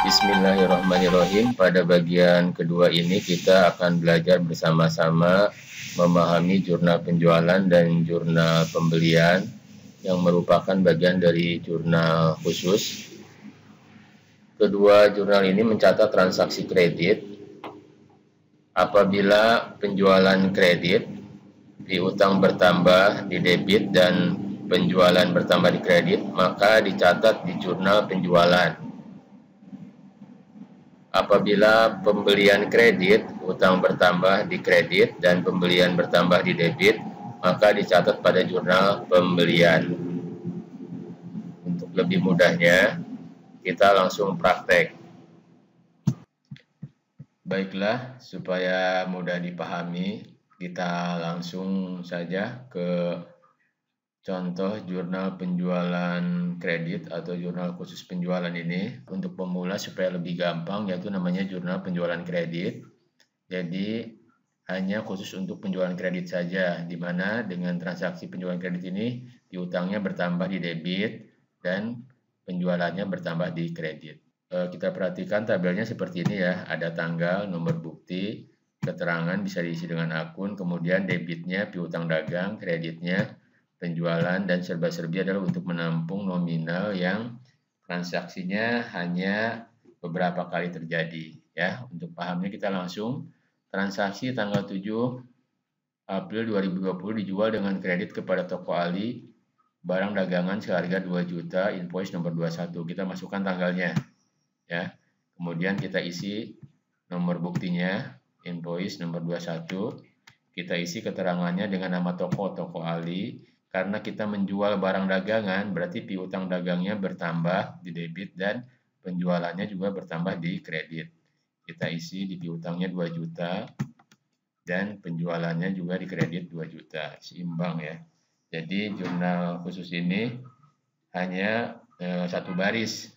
Bismillahirrahmanirrahim. Pada bagian kedua ini kita akan belajar bersama-sama memahami jurnal penjualan dan jurnal pembelian yang merupakan bagian dari jurnal khusus. Kedua jurnal ini mencatat transaksi kredit. Apabila penjualan kredit, piutang bertambah di debit dan penjualan bertambah di kredit, maka dicatat di jurnal penjualan. Apabila pembelian kredit, utang bertambah di kredit dan pembelian bertambah di debit, maka dicatat pada jurnal pembelian. Untuk lebih mudahnya, kita langsung praktek. Baiklah, supaya mudah dipahami, kita langsung saja ke contoh jurnal penjualan kredit atau jurnal khusus penjualan ini. Untuk pemula supaya lebih gampang, yaitu namanya jurnal penjualan kredit. Jadi hanya khusus untuk penjualan kredit saja, di mana dengan transaksi penjualan kredit ini piutangnya bertambah di debit dan penjualannya bertambah di kredit. Kita perhatikan tabelnya seperti ini ya, ada tanggal, nomor bukti, keterangan bisa diisi dengan akun, kemudian debitnya piutang dagang, kreditnya penjualan, dan serba-serbi adalah untuk menampung nominal yang transaksinya hanya beberapa kali terjadi. Ya, untuk pahamnya kita langsung transaksi tanggal 7 April 2020 dijual dengan kredit kepada toko Ali barang dagangan seharga 2 juta, invoice nomor 21. Kita masukkan tanggalnya. Ya. Kemudian kita isi nomor buktinya, invoice nomor 21. Kita isi keterangannya dengan nama toko Ali. Karena kita menjual barang dagangan, berarti piutang dagangnya bertambah di debit dan penjualannya juga bertambah di kredit. Kita isi di piutangnya 2 juta dan penjualannya juga di kredit 2 juta. Seimbang ya. Jadi jurnal khusus ini hanya satu baris.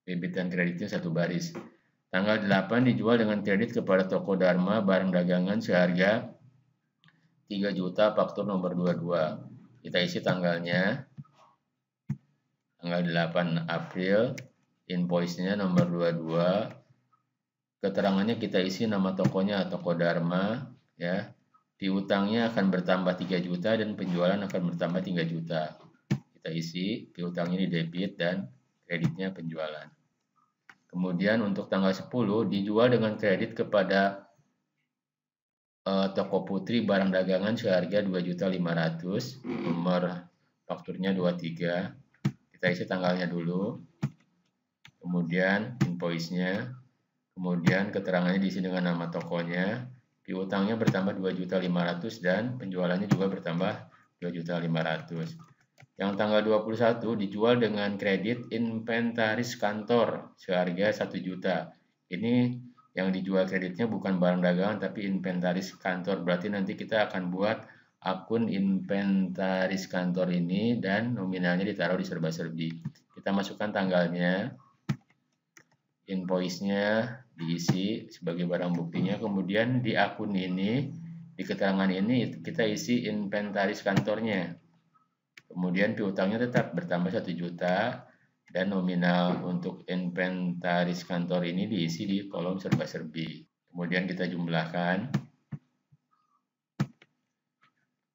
Debit dan kreditnya satu baris. Tanggal 8 dijual dengan kredit kepada toko Dharma barang dagangan seharga 3 juta, faktur nomor 22. Kita isi tanggalnya, tanggal 8 April, invoice-nya nomor 22, keterangannya kita isi nama tokonya, toko Dharma, ya. Piutangnya akan bertambah 3 juta dan penjualan akan bertambah 3 juta. Kita isi piutangnya di debit dan kreditnya penjualan. Kemudian untuk tanggal 10 dijual dengan kredit kepada toko Putri barang dagangan seharga 2.500.000, nomor fakturnya 23. Kita isi tanggalnya dulu, kemudian invoice-nya, kemudian keterangannya diisi dengan nama tokonya, piutangnya bertambah 2.500.000 dan penjualannya juga bertambah 2.500.000. Yang tanggal 21 dijual dengan kredit inventaris kantor seharga 1 juta. Ini yang dijual kreditnya bukan barang dagangan tapi inventaris kantor. Berarti nanti kita akan buat akun inventaris kantor ini dan nominalnya ditaruh di serba-serbi. Kita masukkan tanggalnya, invoice-nya diisi sebagai barang buktinya. Kemudian di akun ini, di keterangan ini kita isi inventaris kantornya. Kemudian piutangnya tetap bertambah 1 juta. Dan nominal untuk inventaris kantor ini diisi di kolom serba-serbi. Kemudian kita jumlahkan.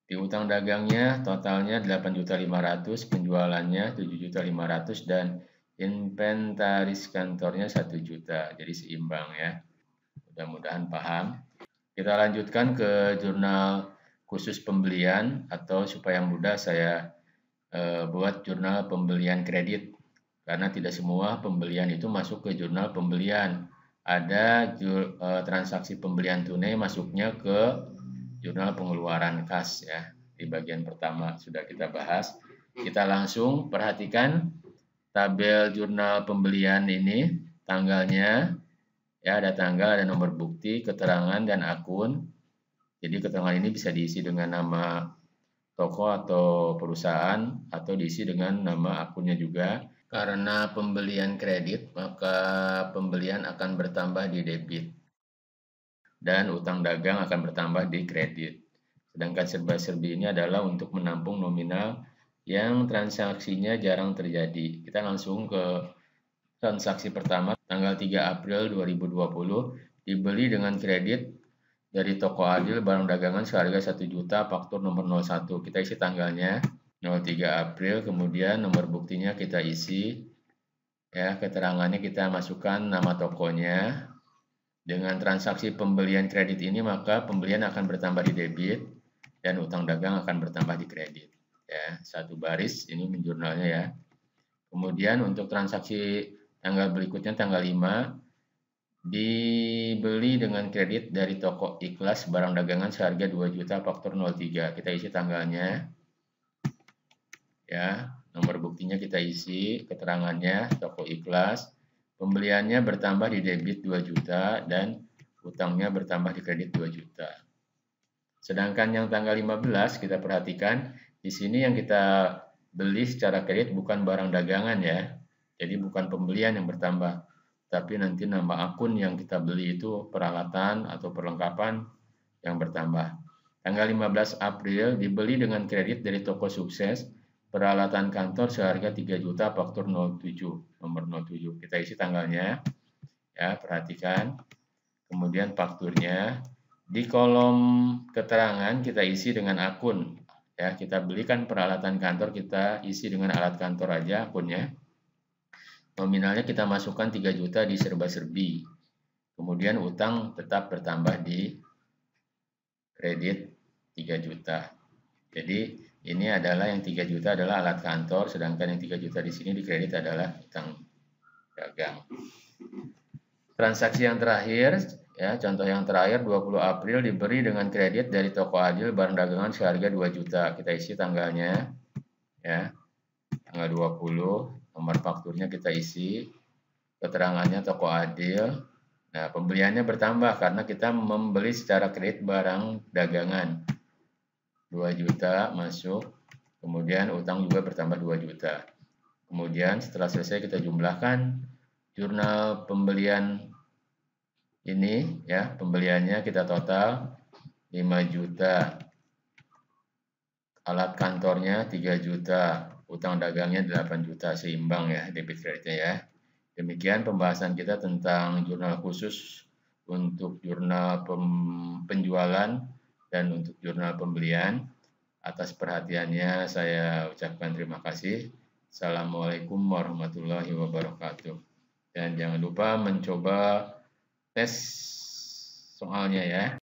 Piutang dagangnya totalnya 8.500.000, penjualannya 7.500.000 dan inventaris kantornya 1 juta. Jadi seimbang ya. Mudah-mudahan paham. Kita lanjutkan ke jurnal khusus pembelian, atau supaya mudah saya buat jurnal pembelian kredit. Karena tidak semua pembelian itu masuk ke jurnal pembelian. Ada transaksi pembelian tunai masuknya ke jurnal pengeluaran kas ya. Di bagian pertama sudah kita bahas. Kita langsung perhatikan tabel jurnal pembelian ini, tanggalnya ya, ada tanggal, ada nomor bukti, keterangan dan akun. Jadi keterangan ini bisa diisi dengan nama toko atau perusahaan atau diisi dengan nama akunnya juga. Karena pembelian kredit, maka pembelian akan bertambah di debit dan utang dagang akan bertambah di kredit. Sedangkan serba-serbi ini adalah untuk menampung nominal yang transaksinya jarang terjadi. Kita langsung ke transaksi pertama, tanggal 3 April 2020 dibeli dengan kredit dari toko adil barang dagangan seharga 1 juta, faktur nomor 01. Kita isi tanggalnya 03 April, kemudian nomor buktinya kita isi, ya, keterangannya kita masukkan nama tokonya. Dengan transaksi pembelian kredit ini maka pembelian akan bertambah di debit dan utang dagang akan bertambah di kredit. Ya, satu baris ini jurnalnya ya. Kemudian untuk transaksi tanggal berikutnya tanggal 5 dibeli dengan kredit dari toko Ikhlas barang dagangan seharga 2 juta, faktur 03. Kita isi tanggalnya. Ya, nomor buktinya kita isi, keterangannya toko Ikhlas. Pembeliannya bertambah di debit 2 juta dan utangnya bertambah di kredit 2 juta. Sedangkan yang tanggal 15 kita perhatikan, di sini yang kita beli secara kredit bukan barang dagangan ya. Jadi bukan pembelian yang bertambah, tapi nanti nama akun yang kita beli itu peralatan atau perlengkapan yang bertambah. Tanggal 15 April dibeli dengan kredit dari toko Sukses peralatan kantor seharga 3 juta, faktur 07, nomor 07. Kita isi tanggalnya, ya, perhatikan. Kemudian fakturnya. Di kolom keterangan kita isi dengan akun. Ya, kita belikan peralatan kantor, kita isi dengan alat kantor aja akunnya. Nominalnya kita masukkan 3 juta di serba-serbi. Kemudian utang tetap bertambah di kredit 3 juta. Jadi ini adalah yang 3 juta adalah alat kantor, sedangkan yang 3 juta di sini di kredit adalah utang dagang. Transaksi yang terakhir, ya, contoh yang terakhir 20 April diberi dengan kredit dari toko adil barang dagangan seharga 2 juta. Kita isi tanggalnya, ya, tanggal 20, nomor fakturnya kita isi, keterangannya toko adil. Nah, pembeliannya bertambah karena kita membeli secara kredit barang dagangan. 2 juta masuk, kemudian utang juga bertambah 2 juta. Kemudian setelah selesai kita jumlahkan jurnal pembelian ini, ya, pembeliannya kita total 5 juta. Alat kantornya 3 juta, utang dagangnya 8 juta, seimbang ya debit kreditnya ya. Demikian pembahasan kita tentang jurnal khusus untuk jurnal penjualan dan untuk jurnal pembelian. Atas perhatiannya saya ucapkan terima kasih. Assalamualaikum warahmatullahi wabarakatuh. Dan jangan lupa mencoba tes soalnya ya.